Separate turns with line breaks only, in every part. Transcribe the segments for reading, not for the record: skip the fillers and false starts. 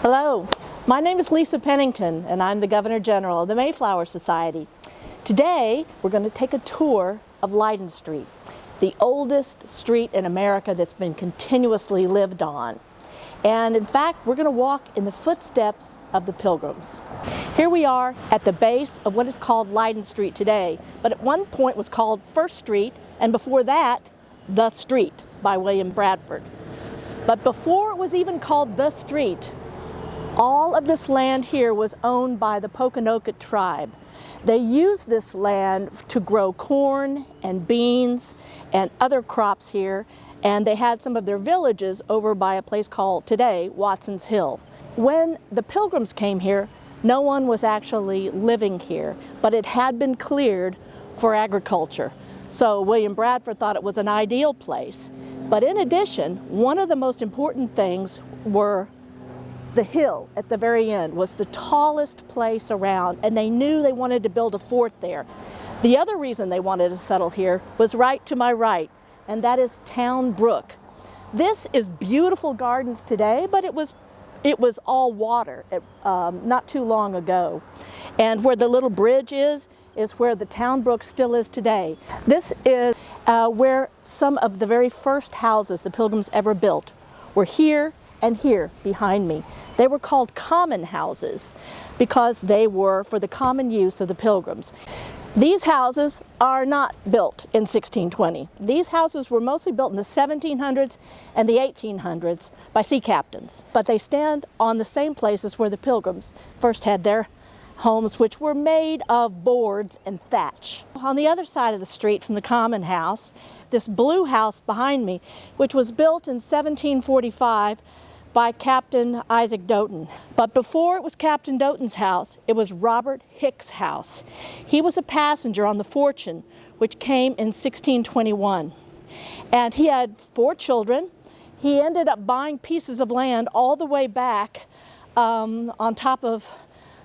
Hello, my name is Lisa Pennington and I'm the Governor General of the Mayflower Society. Today we're going to take a tour of Leyden Street, the oldest street in America that's been continuously lived on. And in fact, we're going to walk in the footsteps of the Pilgrims. Here we are at the base of what is called Leyden Street today, but at one point was called First Street, and before that, The Street by William Bradford. But before it was even called The Street, all of this land here was owned by the Pokanoket tribe. They used this land to grow corn and beans and other crops here, and they had some of their villages over by a place called today Watson's Hill. When the Pilgrims came here, no one was actually living here, but it had been cleared for agriculture. So William Bradford thought it was an ideal place. But in addition, one of the most important things were the hill at the very end was the tallest place around, and they knew they wanted to build a fort there. The other reason they wanted to settle here was right to my right, and that is Town Brook. This is beautiful gardens today, but it was all water not too long ago. And where the little bridge is where the Town Brook still is today. This is where some of the very first houses the Pilgrims ever built were here and here behind me. They were called common houses because they were for the common use of the Pilgrims. These houses are not built in 1620. These houses were mostly built in the 1700s and the 1800s by sea captains, but they stand on the same places where the Pilgrims first had their homes, which were made of boards and thatch. On the other side of the street from the common house, this blue house behind me, which was built in 1745 by Captain Isaac Doughton. But before it was Captain Doughton's house, it was Robert Hicks' house. He was a passenger on the Fortune, which came in 1621. And he had 4 children. He ended up buying pieces of land all the way back on top of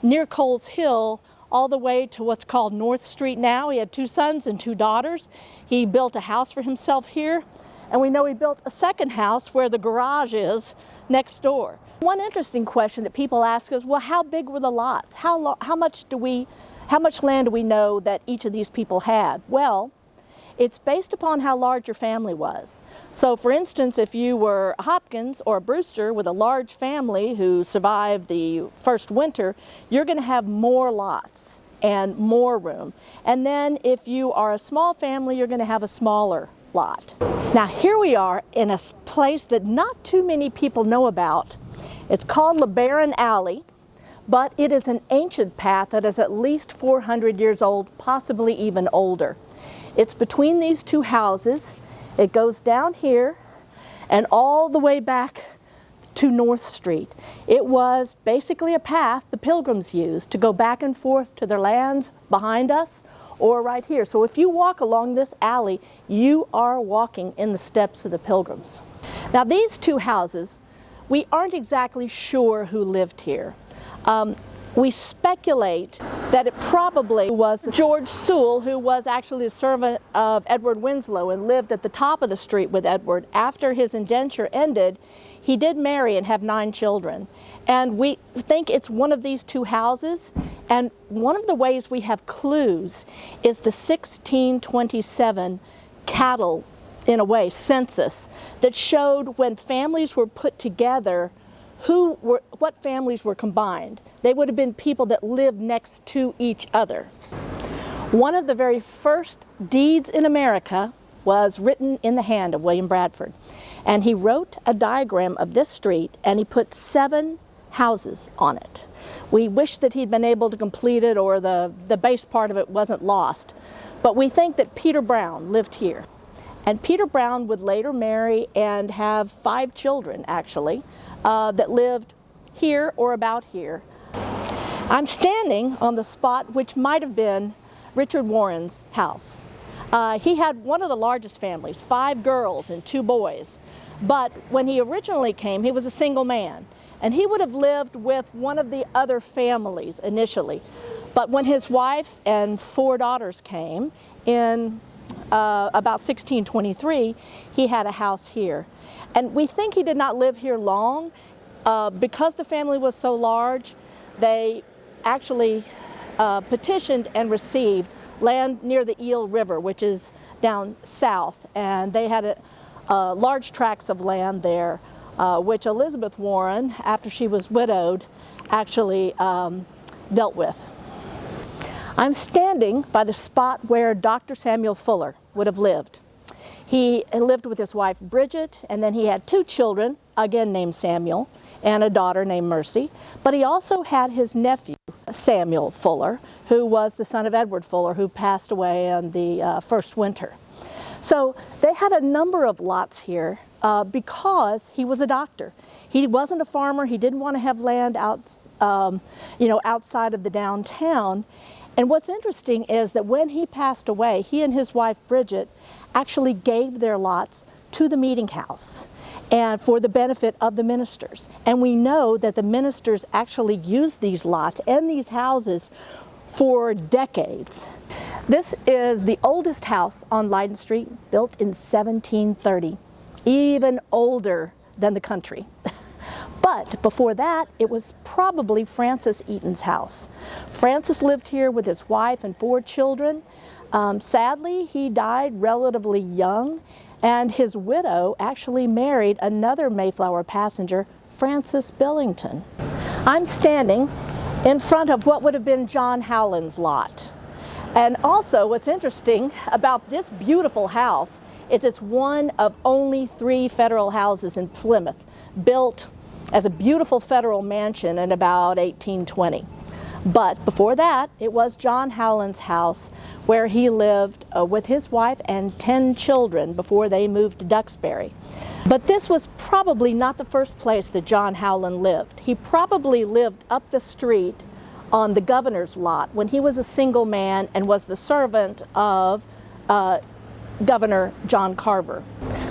near Coles Hill, all the way to what's called North Street now. He had 2 sons and 2 daughters. He built a house for himself here, and we know he built a second house where the garage is next door. One interesting question that people ask is, well, how big were the lots? How much land do we know that each of these people had? Well, it's based upon how large your family was. So for instance, if you were a Hopkins or a Brewster with a large family who survived the first winter, you're going to have more lots and more room. And then if you are a small family, you're going to have a smaller lot. Now here we are in a place that not too many people know about. It's called LeBaron Alley, but it is an ancient path that is at least 400 years old, possibly even older. It's between these 2 houses. It goes down here and all the way back to North Street. It was basically a path the Pilgrims used to go back and forth to their lands behind us or right here. So if you walk along this alley, you are walking in the steps of the Pilgrims. Now these 2 houses, we aren't exactly sure who lived here. We speculate that it probably was George Sewell, who was actually a servant of Edward Winslow and lived at the top of the street with Edward. After his indenture ended, he did marry and have 9 children. And we think it's one of these 2 houses. And one of the ways we have clues is the 1627 cattle, in a way, census that showed when families were put together, what families were combined. They would have been people that lived next to each other. One of the very first deeds in America was written in the hand of William Bradford. And he wrote a diagram of this street and he put 7 houses on it. We wish that he'd been able to complete it or the base part of it wasn't lost. But we think that Peter Brown lived here. And Peter Brown would later marry and have 5 children, actually, that lived here or about here. I'm standing on the spot which might have been Richard Warren's house. He had one of the largest families, 5 girls and 2 boys. But when he originally came, he was a single man. And he would have lived with one of the other families initially. But when his wife and 4 daughters came in about 1623, he had a house here. And we think he did not live here long. because the family was so large, they actually petitioned and received land near the Eel River, which is down south, and they had large tracts of land there, which Elizabeth Warren, after she was widowed, actually dealt with. I'm standing by the spot where Dr. Samuel Fuller would have lived. He lived with his wife Bridget, and then he had 2 children, again named Samuel, and a daughter named Mercy. But he also had his nephew, Samuel Fuller, who was the son of Edward Fuller, who passed away in the first winter. So they had a number of lots here because he was a doctor. He wasn't a farmer. He didn't want to have land outside of the downtown. And what's interesting is that when he passed away, he and his wife Bridget actually gave their lots to the meeting house and for the benefit of the ministers. And we know that the ministers actually used these lots and these houses for decades. This is the oldest house on Leyden Street, built in 1730, even older than the country. But before that, it was probably Francis Eaton's house. Francis lived here with his wife and 4 children. Sadly, he died relatively young, and his widow actually married another Mayflower passenger, Francis Billington. I'm standing in front of what would have been John Howland's lot. And also, what's interesting about this beautiful house is it's one of only 3 federal houses in Plymouth, built as a beautiful federal mansion in about 1820. But before that, it was John Howland's house, where he lived with his wife and 10 children before they moved to Duxbury. But this was probably not the first place that John Howland lived. He probably lived up the street on the governor's lot when he was a single man and was the servant of Governor John Carver.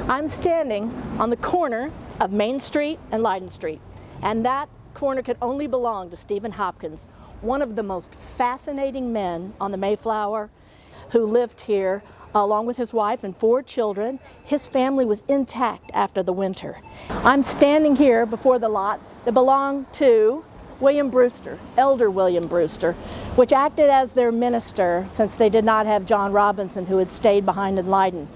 I'm standing on the corner of Main Street and Leyden Street, and that corner could only belong to Stephen Hopkins, one of the most fascinating men on the Mayflower, who lived here along with his wife and 4 children. His family was intact after the winter. I'm standing here before the lot that belonged to William Brewster, Elder William Brewster, which acted as their minister since they did not have John Robinson, who had stayed behind in Leyden.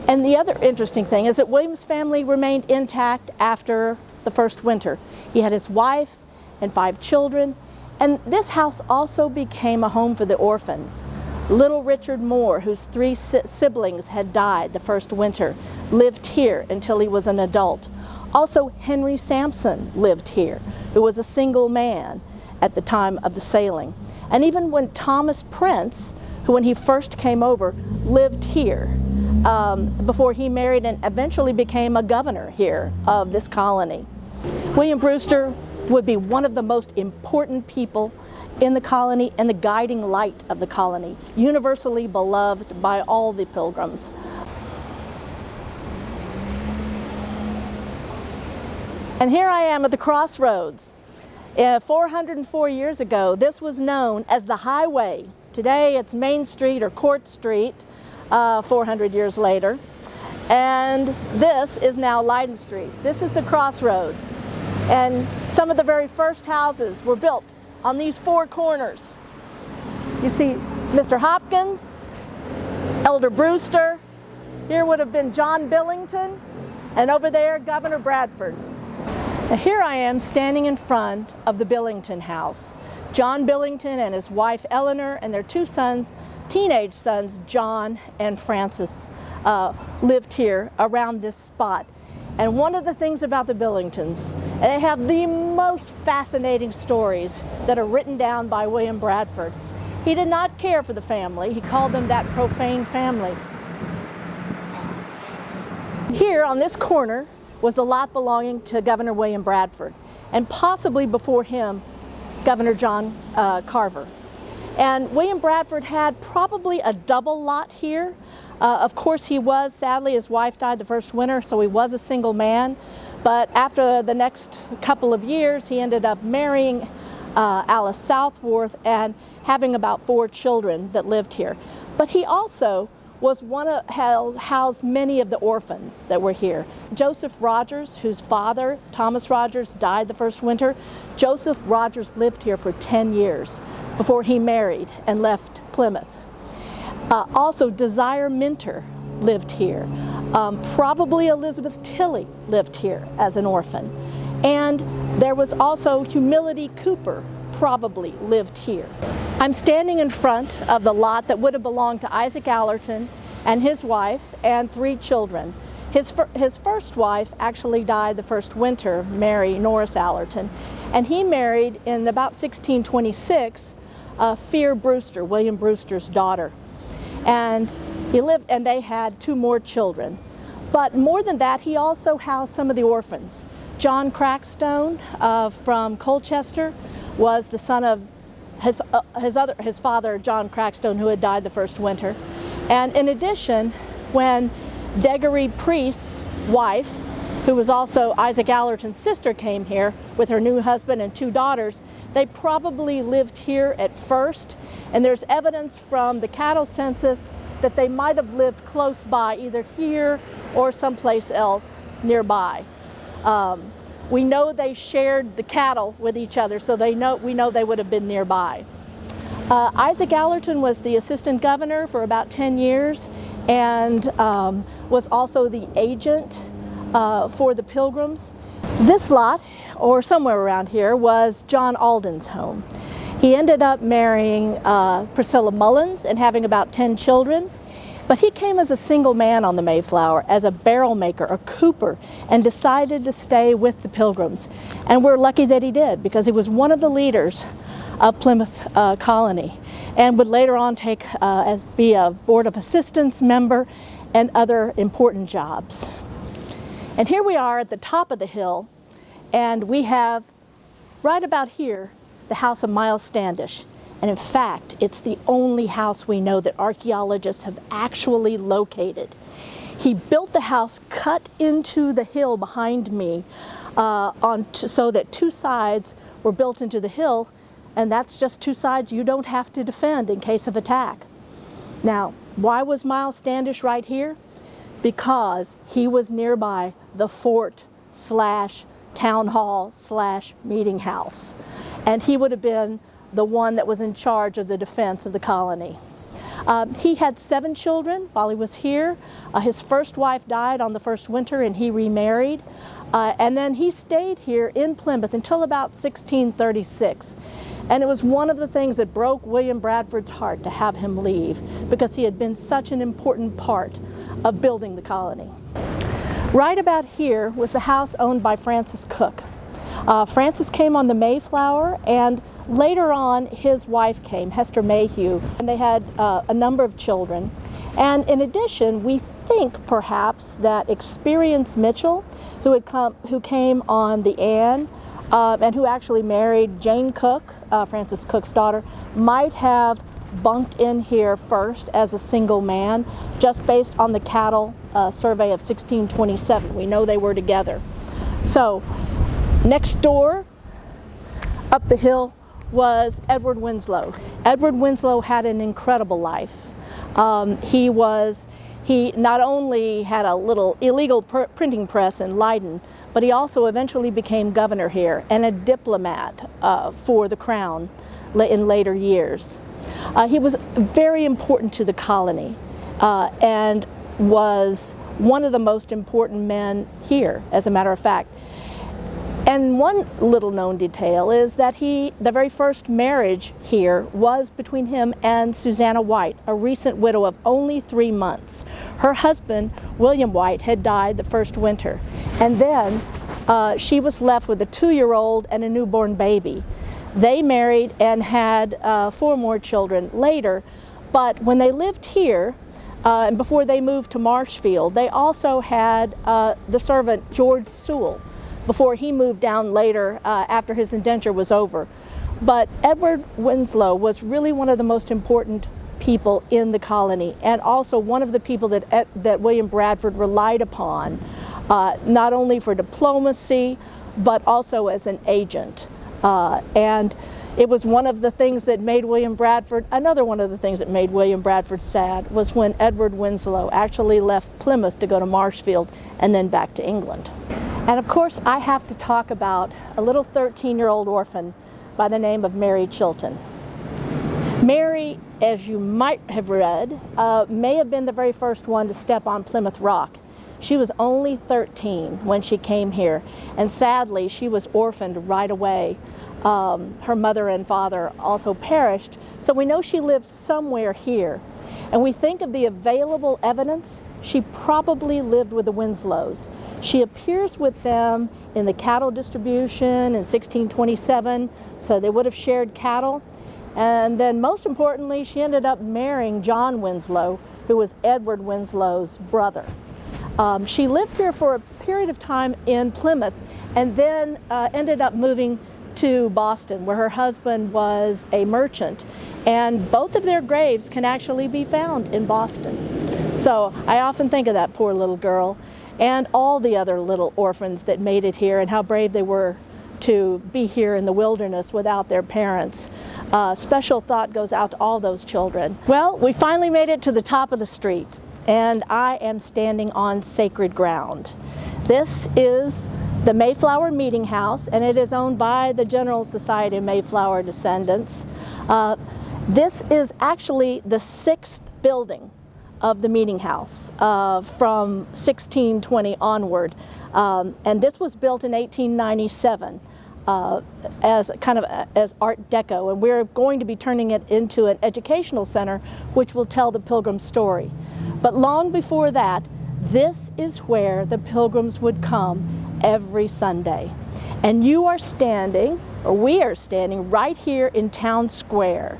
And the other interesting thing is that William's family remained intact after the first winter. He had his wife and 5 children, and this house also became a home for the orphans. Little Richard Moore, whose 3 siblings had died the first winter, lived here until he was an adult. Also, Henry Sampson lived here, who was a single man at the time of the sailing. And even when Thomas Prince, who when he first came over, lived here before he married and eventually became a governor here of this colony. William Brewster would be one of the most important people in the colony and the guiding light of the colony, universally beloved by all the Pilgrims. And here I am at the crossroads. 404 years ago, this was known as the highway. Today it's Main Street or Court Street, 400 years later. And this is now Leyden Street. This is the crossroads. And some of the very first houses were built on these 4 corners. You see Mr. Hopkins, Elder Brewster, here would have been John Billington, and over there Governor Bradford. Now here I am standing in front of the Billington house. John Billington and his wife Eleanor and their 2 sons, teenage sons, John and Francis, lived here around this spot. And one of the things about the Billingtons, they have the most fascinating stories that are written down by William Bradford. He did not care for the family. He called them that profane family. Here on this corner was the lot belonging to Governor William Bradford, and possibly before him, Governor John Carver. And William Bradford had probably a double lot here. Of course, he was, sadly, his wife died the first winter, so he was a single man. But after the next couple of years, he ended up marrying Alice Southworth and having about 4 children that lived here. But he also was housed many of the orphans that were here. Joseph Rogers, whose father, Thomas Rogers, died the first winter, Joseph Rogers lived here for 10 years before he married and left Plymouth. Also, Desire Minter lived here. Probably Elizabeth Tilley lived here as an orphan. And there was also Humility Cooper probably lived here. I'm standing in front of the lot that would have belonged to Isaac Allerton and his wife and 3 children. His first wife actually died the first winter, Mary Norris Allerton, and he married in about 1626 Fear Brewster, William Brewster's daughter. And they had 2 more children. But more than that, he also housed some of the orphans. John Crackstone from Colchester was the son of his father, John Crackstone, who had died the first winter. And in addition, when Deggery Priest's wife, who was also Isaac Allerton's sister, came here with her new husband and 2 daughters, they probably lived here at first. And there's evidence from the cattle census that they might have lived close by, either here or someplace else nearby. We know they shared the cattle with each other, so we know they would have been nearby. Isaac Allerton was the assistant governor for about 10 years and was also the agent for the Pilgrims. This lot, or somewhere around here, was John Alden's home. He ended up marrying Priscilla Mullins and having about 10 children. But he came as a single man on the Mayflower, as a barrel maker, a cooper, and decided to stay with the Pilgrims. And we're lucky that he did, because he was one of the leaders of Plymouth colony, and would later on be a Board of Assistants member and other important jobs. And here we are at the top of the hill, and we have, right about here, the house of Miles Standish. And in fact, it's the only house we know that archaeologists have actually located. He built the house cut into the hill behind me so that 2 sides were built into the hill, and that's just 2 sides you don't have to defend in case of attack. Now, why was Miles Standish right here? Because he was nearby the fort / town hall / meeting house. And he would have been the one that was in charge of the defense of the colony. He had 7 children while he was here. His first wife died on the first winter and he remarried. And then he stayed here in Plymouth until about 1636. And it was one of the things that broke William Bradford's heart to have him leave, because he had been such an important part of building the colony. Right about here was the house owned by Francis Cook. Francis came on the Mayflower, and later on his wife came, Hester Mayhew, and they had a number of children. And in addition, we think perhaps that Experience Mitchell, who came on the Anne, and who actually married Jane Cook, Francis Cook's daughter, might have bunked in here first as a single man, just based on the cattle survey of 1627. We know they were together. So next door, up the hill, was Edward Winslow. Edward Winslow had an incredible life. He not only had a little illegal printing press in Leyden, but he also eventually became governor here and a diplomat for the crown in later years. He was very important to the colony and was one of the most important men here, as a matter of fact. And one little known detail is that the very first marriage here was between him and Susanna White, a recent widow of only 3 months. Her husband, William White, had died the first winter. And then she was left with a 2-year-old and a newborn baby. They married and had 4 more children later. But when they lived here, and before they moved to Marshfield, they also had the servant George Sewell, before he moved down later after his indenture was over. But Edward Winslow was really one of the most important people in the colony, and also one of the people that William Bradford relied upon, not only for diplomacy, but also as an agent. And It was one of the things that made William Bradford, another one of the things that made William Bradford sad was when Edward Winslow actually left Plymouth to go to Marshfield and then back to England. And of course, I have to talk about a little 13-year-old orphan by the name of Mary Chilton. Mary, as you might have read, may have been the very first one to step on Plymouth Rock. She was only 13 when she came here, and sadly, she was orphaned right away. Her mother and father also perished, so we know she lived somewhere here. And we think of the available evidence, she probably lived with the Winslows. She appears with them in the cattle distribution in 1627, so they would have shared cattle. And then most importantly, she ended up marrying John Winslow, who was Edward Winslow's brother. She lived here for a period of time in Plymouth and then ended up moving to Boston, where her husband was a merchant. And both of their graves can actually be found in Boston. So I often think of that poor little girl and all the other little orphans that made it here and how brave they were to be here in the wilderness without their parents. Special thought goes out to all those children. Well, we finally made it to the top of the street, and I am standing on sacred ground. This is the Mayflower Meeting House, and it is owned by the General Society of Mayflower descendants. This is actually the 6th building of the meeting house from 1620 onward. And this was built in 1897 as Art Deco, and we're going to be turning it into an educational center which will tell the Pilgrim story. But long before that, this is where the Pilgrims would come every Sunday. And you are standing, or we are standing, right here in Town Square.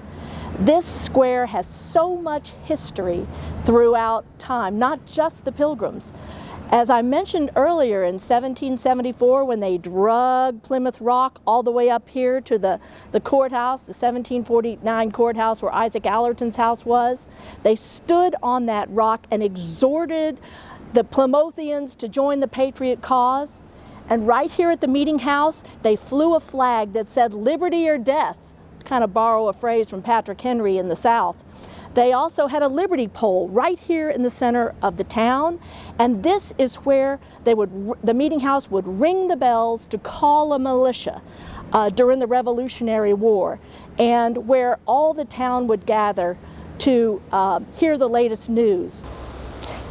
This square has so much history throughout time, not just the Pilgrims. As I mentioned earlier, in 1774, when they drug Plymouth Rock all the way up here to the courthouse, the 1749 courthouse where Isaac Allerton's house was, they stood on that rock and exhorted the Plymouthians to join the patriot cause. And right here at the meeting house, they flew a flag that said "Liberty or Death," to kind of borrow a phrase from Patrick Henry in the South. They also had a liberty pole right here in the center of the town, and this is where the meeting house would ring the bells to call a militia during the Revolutionary War, and where all the town would gather to hear the latest news.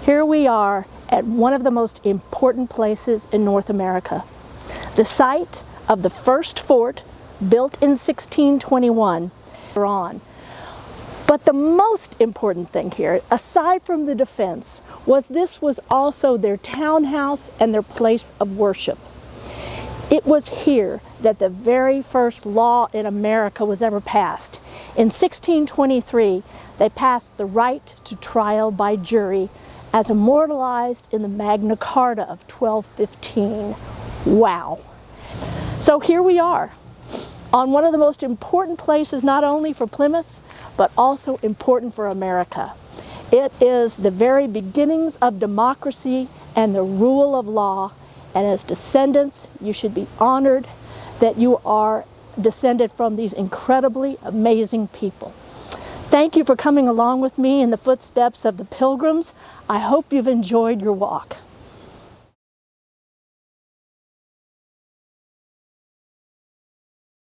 Here we are at one of the most important places in North America, the site of the first fort built in 1621. But the most important thing here, aside from the defense, was this was also their townhouse and their place of worship. It was here that the very first law in America was ever passed. In 1623, they passed the right to trial by jury as immortalized in the Magna Carta of 1215. Wow. So here we are, on one of the most important places not only for Plymouth, but also important for America. It is the very beginnings of democracy and the rule of law, and as descendants, you should be honored that you are descended from these incredibly amazing people. Thank you for coming along with me in the footsteps of the Pilgrims. I hope you've enjoyed your walk.